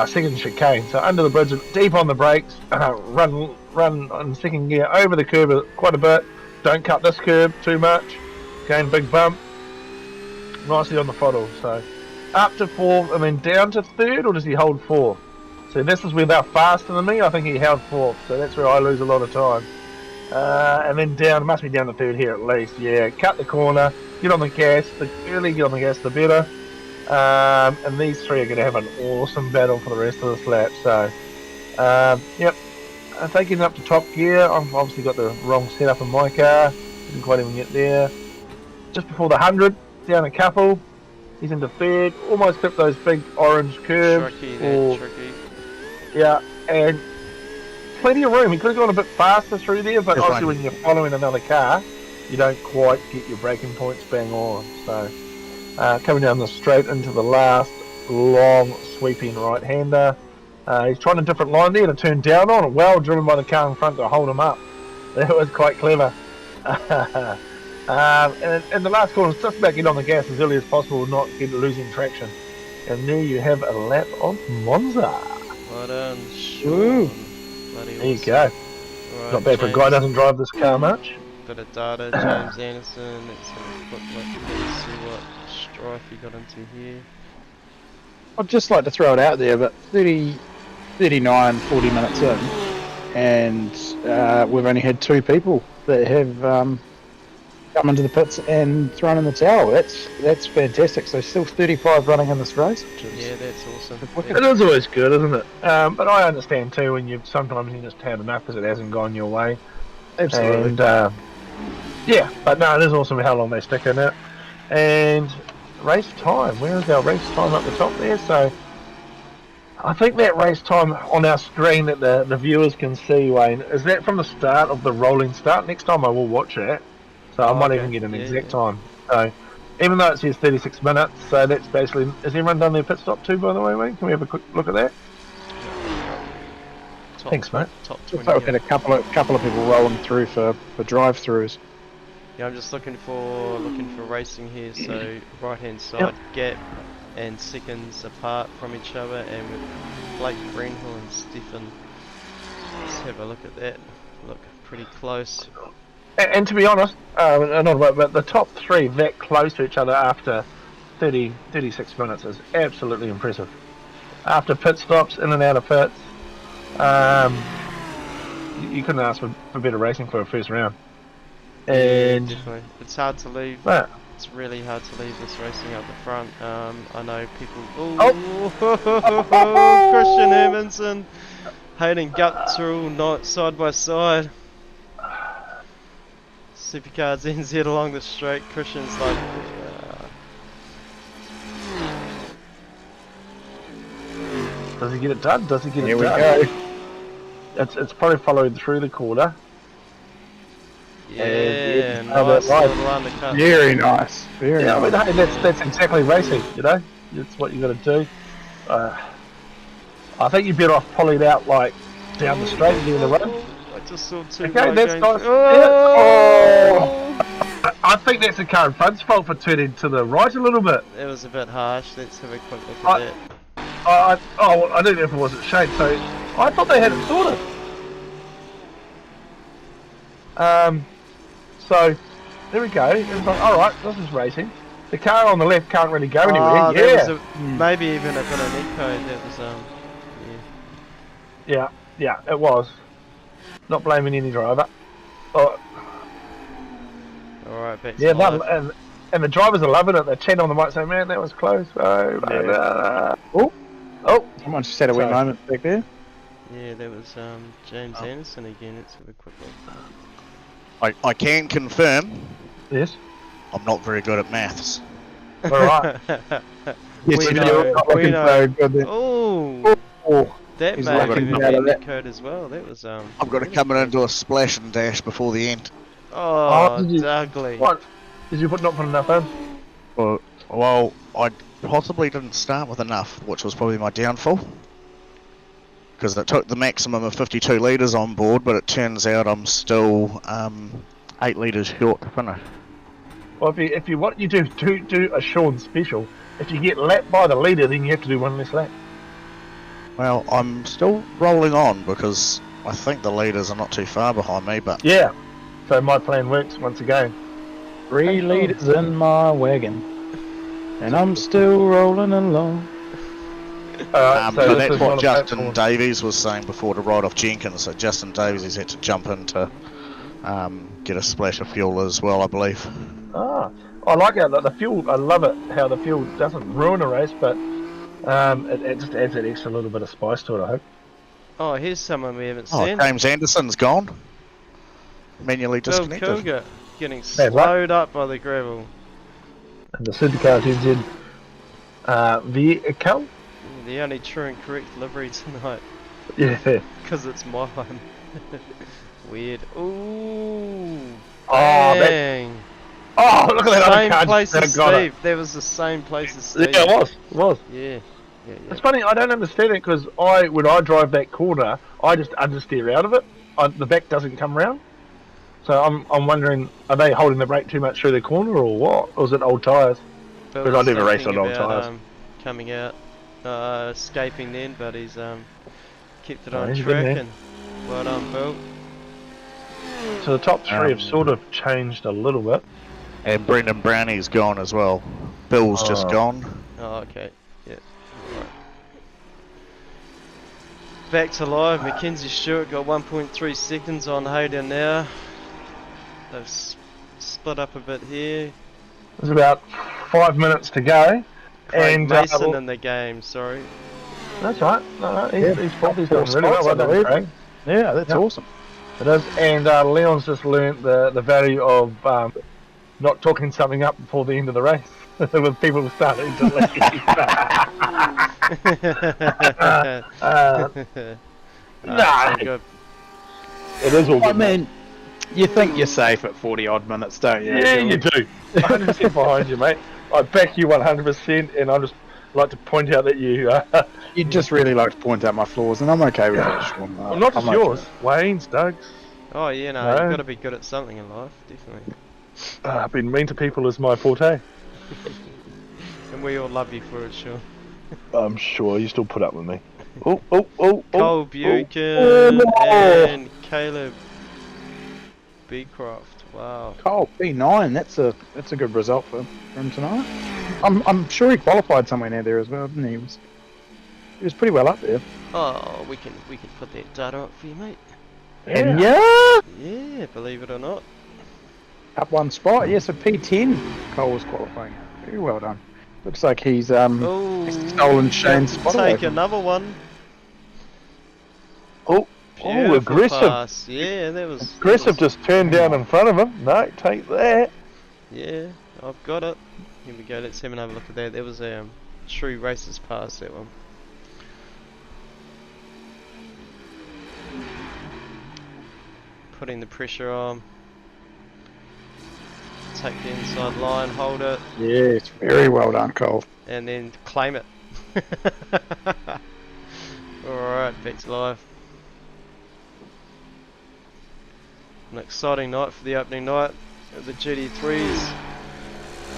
second chicane. So under the bridge, deep on the brakes, run on second gear over the curb quite a bit. Don't cut this curb too much. Gain big bump. Nicely on the throttle. So up to fourth and then down to third, or does he hold fourth? So this is where they're faster than me. I think he held fourth, so that's where I lose a lot of time. And then down, must be down to third here at least. Yeah, cut the corner, get on the gas. The earlier you get on the gas, the better. And these three are going to have an awesome battle for the rest of this lap. So, yep, taking up to top gear. I've obviously got the wrong setup in my car. Didn't quite even get there. Just before the 100, down a couple. He's into third, almost clipped those big orange curves. Tricky. Yeah, and plenty of room. He could have gone a bit faster through there, but obviously when you're following another car, you don't quite get your braking points bang on. So, coming down the straight into the last long sweeping right-hander. He's trying a different line there to turn down on, well driven by the car in front to hold him up. That was quite clever. And the last corner is just about getting on the gas as early as possible, not get losing traction. And there you have a lap of Monza. Well done, Sean. There you go. Right, not bad for a guy who doesn't drive this car much. Bit of data, James Anderson. Let's have a quick look and see what strife he got into here. I'd just like to throw it out there, but 39, 40 minutes in, and we've only had 2 people that have come into the pits and thrown in the towel. That's fantastic. So still 35 running in this race, which is Yeah, that's awesome. It is always good, isn't it? But I understand too when you sometimes you just had enough because it hasn't gone your way. absolutely. And yeah, but no, it is awesome how long they stick in it. And race time, where is our race time up the top there? So I think that race time on our screen that the viewers can see, Wayne, is that from the start of the rolling start? Next time I will watch that, so I might even get an exact time. So even though it says 36 minutes, so that's basically, has everyone done their pit stop too, by the way, Wayne? Can we have a quick look at that? Thanks, mate. Top Looks 20. like we've had a couple of people rolling through for drive-throughs. Yeah, I'm just looking for racing here. So right hand side gap and seconds apart from each other, and with Blake Greenhill and Stefan. Let's have a look at that. Look pretty close. And to be honest, but the top 3 that close to each other after 36 minutes is absolutely impressive. After pit stops, in and out of pits, you couldn't ask for better racing for a first round. And yeah, definitely. It's hard to leave. But, It's really hard to leave this racing up the front. I know people. Christian Hermanson, Hayden Guttural, not side by side. SuperCars NZ along the straight. Christian's like. does he get it done? Does he get it done? Here we go. It's probably followed through the corner. Yeah, And nice right. little undercut. Very nice. Very Yeah, I mean, nice. hey, that's exactly racing, you know? That's what you got to do. I think you're better off pulling out, like, down the straight and getting the run. I just saw 2 Okay, guys that's going. nice. Oh! I think that's the car in front's fault for turning to the right a little bit. That was a bit harsh. Let's have a quick look at that. I don't know if it was at Shane, so I thought they had it sorted. So there we go. It's like, alright, this is racing. The car on the left can't really go anywhere. That was maybe even a bit of net code. That was Yeah, it was. Not blaming any driver. Oh, Alright, back to yeah, live. and the drivers are loving it. They're chatting on the mic saying, man, that was close. Oh, Someone just had a wee Sorry. moment back there. Yeah, that was James Anderson again. Let's have a quick look. I can confirm yes. I'm not very good at maths. Alright. Yes, We you know, do. Not we looking know. so good there. Oh, Oh, that He's may have looking even out been of net that. code as well. That was I've got to come in and do a splash and dash before the end. Oh, did you- ugly. What? Did you not put enough in? Well, I possibly didn't start with enough, which was probably my downfall. Because it took the maximum of 52 litres on board, but it turns out I'm still 8 litres short to finish. Well, if you what you do a Sean special. If you get lapped by the leader, then you have to do one less lap. Well, I'm still rolling on because I think the leaders are not too far behind me, but Yeah. So my plan works once again. 3 litres in my wagon, and I'm still rolling along. So so this that's is what not a Justin platform. Davies was saying before to ride off Jenkins. So Justin Davies has had to jump in to get a splash of fuel as well, I believe. Ah, I like how the fuel. I love it how the fuel doesn't ruin a race, but it just adds that extra little bit of spice to it. I hope. Oh, here's someone we haven't Oh, seen. James Anderson's gone. Manually Bill disconnected. Kilger getting Bad luck. slowed up by the gravel. And the SuperCars NZ vehicle. The only true and correct livery tonight, Yeah. because it's mine. Weird. Ooh. Oh, that, Bang. oh, look at that other Same car place just as got it. Steve. That was the same place as Steve. Yeah, it was. Yeah. It's funny. I don't understand it because when I drive that corner, I just understeer out of it. The back doesn't come round. So I'm wondering, are they holding the brake too much through the corner or what? Or is it old tyres? Bill Because I was never race thinking on old about, tyres. coming out, escaping then, but he's kept it Oh, on he's a good track. man. And well done, Bill. So the top three have sort of changed a little bit. And Brendan Brownie's gone as well. Bill's just Oh. gone. Oh, okay. Yeah. Right. Back to live. Mackenzie Stewart got 1.3 seconds on Hayden now. They've split up a bit here. There's about 5 minutes to go. Craig And Mason in the game, sorry. that's right. No, he's Yeah, probably four done really well. spots, Well I done, believe. Craig. Yeah, that's Yep. awesome. It is. And Leon's just learnt the value of not talking something up before the end of the race. With people starting to leave. Nah, it's all good. It is all good. I mean, you think you're safe at 40 odd minutes, don't you? yeah, you do. 100% behind you, mate. I back you 100%, and I just like to point out that you. You just really like to point out my flaws, and I'm okay with that, Sean. Well, not just I'm yours. okay. Wayne's, Doug's. Oh yeah, no, No. you've got to be good at something in life, definitely. Being mean to people is my forte. And we all love you for it, sure. I'm sure you still put up with me. Oh. Cole Buchan and Caleb Beecroft. Wow. Cole P9. That's a good result for him tonight. I'm sure he qualified somewhere near there as well, didn't he? He was pretty well up there. Oh, we can put that data up for you, mate. And yeah, Yeah, believe it or not. up one spot. Yeah, so P10. Cole was qualifying. Very well done. Looks like he's Oh, stolen Shane's spot away take from him. another one. Oh, aggressive. Pass. Yeah, that was Aggressive that was- just turned down in front of him. No, take that. Yeah, I've got it. Here we go. Let's have another look at that. There was a true racist pass, that one. Putting the pressure on. Take the inside line, hold it, Yes, very well done, Cole. and then claim it. Alright, back to live. An exciting night for the opening night of the GT3s.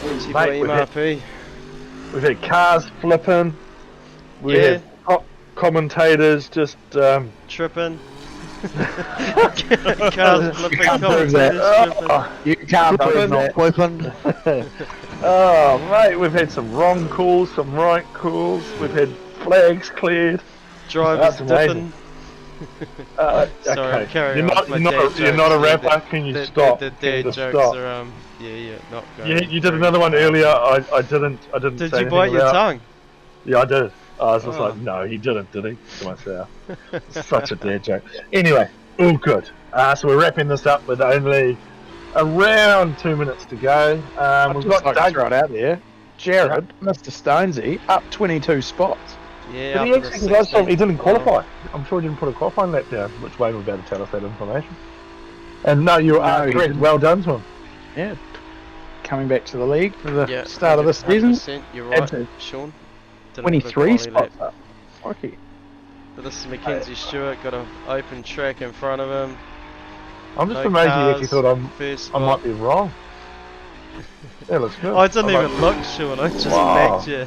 Brought to you by Mate, we've had- MRP. We've had cars flipping. We Yeah. had commentators just. Tripping. Cars flipping, can't prove that. commentators tripping. You can't prove that. Weapon. Oh, mate, we've had some wrong calls, some right calls. We've had flags cleared. Drivers That's amazing. dipping. Sorry, Okay. I'm carrying You're on not, with my you're not, dad you're not a jokes. rapper. Yeah, Can you the, stop? The Can you dad just jokes stop? are not going. Yeah, you did another one earlier. I didn't. Did say you bite anything your about. tongue? Yeah, I did. I was just Oh. like, no, he didn't, did he? To myself. Such a dad joke. Anyway, all good. So we're wrapping this up with only around 2 minutes to go. I'd We've just got like to Doug. throw it out there. Jared, Mr. Stonesy, up 22 spots. Yeah, Did up he in the actually? Last time he 16th. didn't qualify. I'm sure he didn't put a qualifying lap down, which Wayne will be able to tell us that information. And no, you are No, he correct. didn't. Well done to him. Yeah. Coming back to the league for the Yeah, start of the season. 100%, you're right, Absolutely. Sean. Didn't put a 23 quality lap. spots up. Okay. But this is Mackenzie Stewart, got an open track in front of him. I'm just No amazed he actually cars, thought first I might spot. be wrong. Yeah, looks good. I didn't I'm even look, Sean, I just Wow. backed you.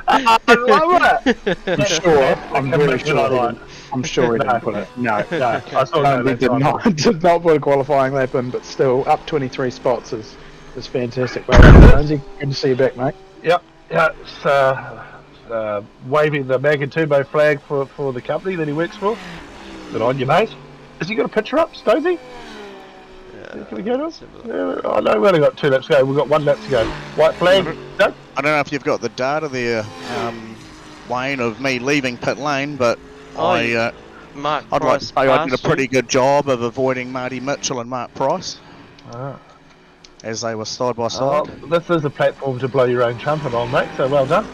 I love it. I'm sure. I'm Can really make it sure. He alright. didn't. I'm sure he didn't put it. No. No, I saw No, that he did time. not. Did not put a qualifying lap in, but still up 23 spots is fantastic. Well done, Jonesy. Good to see you back, mate. Yep. Yeah, it's waving the Mag and Turbo flag for the company that he works for. Good on you, mate. Has he got a picture up, Stosey? Can we go to it? Yeah, I know we only got 2 laps to go. We've got 1 lap to go. White flag. Doug? I don't know if you've got the data there, Wayne, of me leaving pit lane, but Oh, Mark I'd like to Price say I did a passed pretty you. good job of avoiding Marty Mitchell and Mark Price Ah. as they were side by Oh, side. this is a platform to blow your own trumpet on, mate, so well done.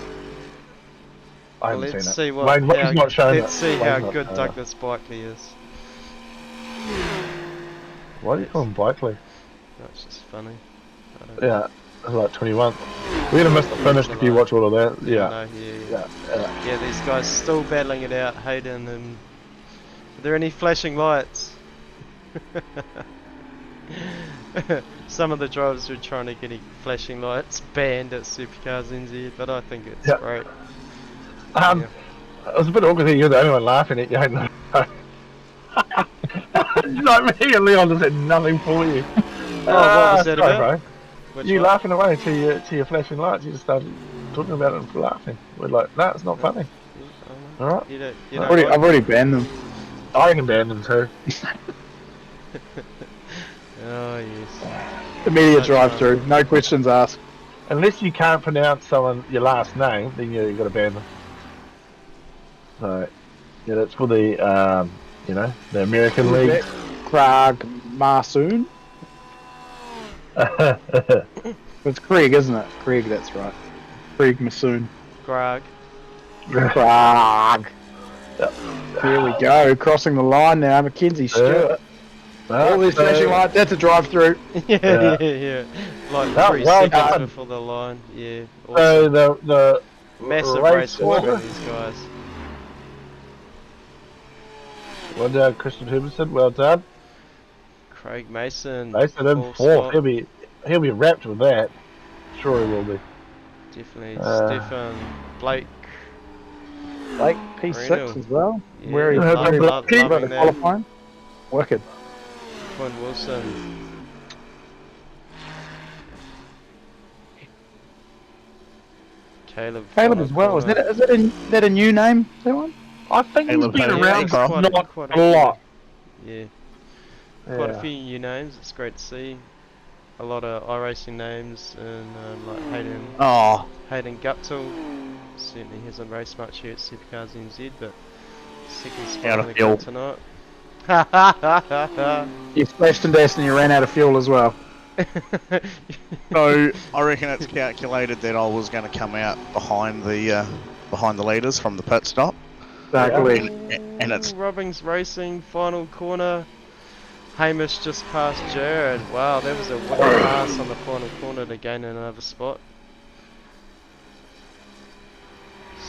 I haven't Let's seen see it. what. Wayne's not showing let's it. see Wayne's how not good showing it. Douglas Bikely is. Why do you call him Bikely? That's just funny. I don't Yeah, it's like 21. We're gonna miss the finish if you watch all of that. Yeah. know, Yeah. Yeah, these guys still battling it out, Hayden and. Are there any flashing lights? Some of the drivers were trying to get flashing lights banned at SuperCars NZ, but I think it's Yeah. great. It was a bit awkward that you're the only one laughing at you. Like me and Leon just had nothing for you. Oh, what was that sorry, about? bro. Which You one? laughing away to your flashing lights. You just started talking about it for laughing. We're like, no, it's not funny. All right. You don't I've already banned them. I can ban them too. Oh yes. Immediate That's drive-through, no questions asked. Unless you can't pronounce your last name, then you've got to ban them. So, yeah, that's for the the American League. Krag Marsoon. It's Krieg, isn't it? Krieg, that's right. Krieg Masoon. Grog. Krag. Here we go, crossing the line now. Mackenzie Stewart. All these flashing lights, that's a drive-through. yeah. Like Oh, 3 well seconds done. before the line. Yeah. So Awesome. the Massive race race win order. for these guys. Well done, Christian Huberson. Well done. Craig Mason. Mason in fourth fourth. spot. He'll be wrapped with that. Sure he will be. Definitely. Uh, Blake. Like P6 Reno. as well. Yeah, Where he's love- very love- about loving the that. qualifying. Wicked. Quinn Wilson. Caleb As well. Is that a new name? That one? I think he's Caleb been Hayes. around, but Quite a- not quite a lot. Yeah. Quite a Yeah. few new names. It's great to see. A lot of iRacing names and like Hayden Guptill. Certainly hasn't raced much here at SuperCars NZ, but second Out spot of in the fuel. grid tonight. You splashed and dashed and you ran out of fuel as well. So I reckon it's calculated that I was going to come out behind the leaders from the pit stop. Exactly. And it's Robbins Racing, final corner. Hamish just passed Jared. Wow, that was a wicked pass on the final corner to gain another spot.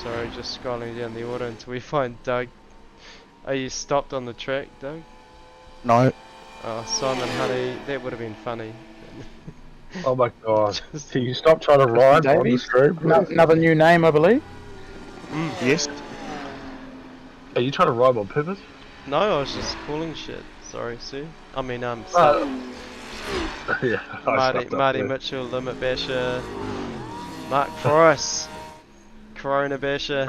Sorry, just scrolling down the order until we find Doug. Are you stopped on the track, Doug? no. Oh, Simon Honey, that would have been funny. Oh my god. Just- Can you stop trying to ride on the Davies? screen? Another new name, I believe. Yes. Are you trying to ride on purpose? No, I was just calling shit. Sorry, Sue. I mean, Yeah. I Marty, stuffed up Marty there. Mitchell, Limit Basher, Mark Price, Corona Basher,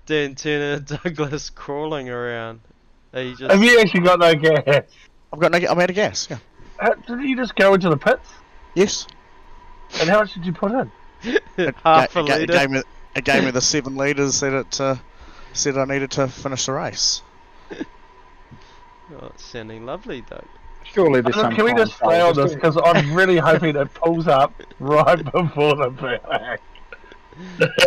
Dan Turner, Douglas crawling around. Are you just Have you actually got no gas? I'm out of gas. Yeah. Did you just go into the pits? Yes. And how much did you put in? half a It litre? gave me the 7 litres that it said I needed to finish the race. Oh, it's sounding lovely, Doug. Surely there's some Can we just stay on this? Because I'm really hoping it pulls up right before the back.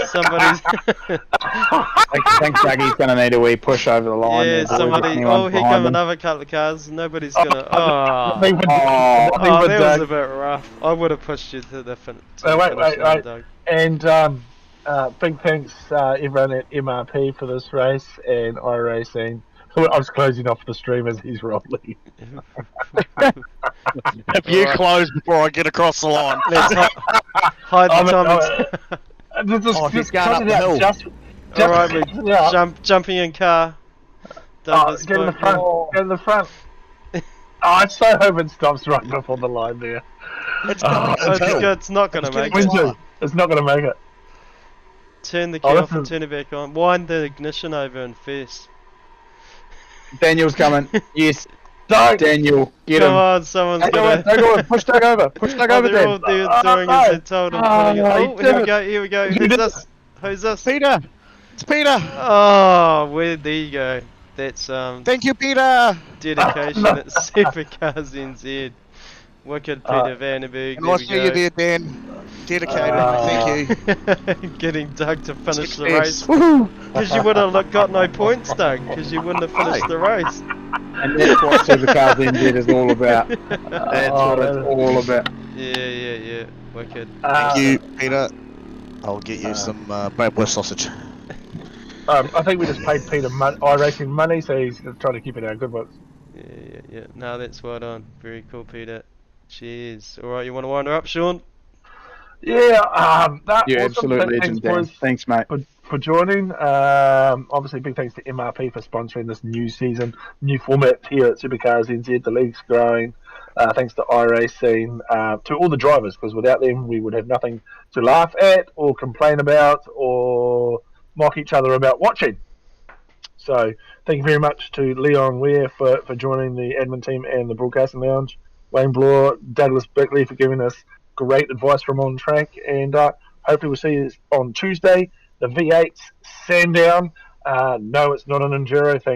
Somebody's I think Dougie's going to need a wee push over the line. yeah, there, so somebody. anyone Oh, here behind come him. another couple of cars. Nobody's gonna. Oh, Nothing but- Oh, nothing oh, but that was Doug. a bit rough. I would have pushed you to the finish wait, line, Doug. And big thanks everyone at MRP for this race and iRacing. I was closing off the stream as he's rolling. If you close before I get across the line. Let's hide the Just he's going cut up it the out, hill. Just Alright, we cut it out. jumping in car. Oh, Douglas get in the Blake. front. Get in the front. I so hope it stops right before the line there. It's Oh, going Oh, uphill. it's not gonna It's make getting it. slower. It's not going to make it. Turn the key Oh, off this and is- turn it back on. Wind the ignition over and first. Daniel's coming. Yes, Don't. Daniel, get Come him. on, someone's Don't go in, gonna. don't go in. Push Doug over. Push Doug Oh, over, they're all Dan. doing as they told them. Oh, Oh, he here we did go, here we go. You Who's did this? Who's this? Peter! It's Peter! Oh, there you go. That's Thank you, Peter! dedication at SuperCars NZ. Wicked Peter Vandenberg. And There I'll we see you go. there, Dan. Dedicated. Thank you. Getting Doug to finish the Success. race. Woohoo! Because you would have got no points, Doug. Because you wouldn't have finished the race. And that's what SuperCars NZ is all about. That's what it's all about. Yeah. Wicked. Thank you, Peter. I'll get you some Bradworth sausage. I think we just paid Peter iRacing money, so he's trying to keep it in our good books. Yeah. No, that's well done. Very cool, Peter. Cheers. Alright, you want to wind her up, Sean? Yeah, that You awesome. absolute Thanks, legend, Dan. boys, Thanks, mate. for joining. Obviously, big thanks to MRP for sponsoring this new season, new format here at SuperCars NZ. The league's growing. thanks to iRacing, to all the drivers, because without them we would have nothing to laugh at or complain about or mock each other about watching. So thank you very much to Leon Ware for joining the admin team and the broadcasting lounge, Wayne Bloor, Douglas Bickley for giving us great advice from on track, and hopefully we'll see you on Tuesday, the V8 Sandown. No, it's not an Enduro thing.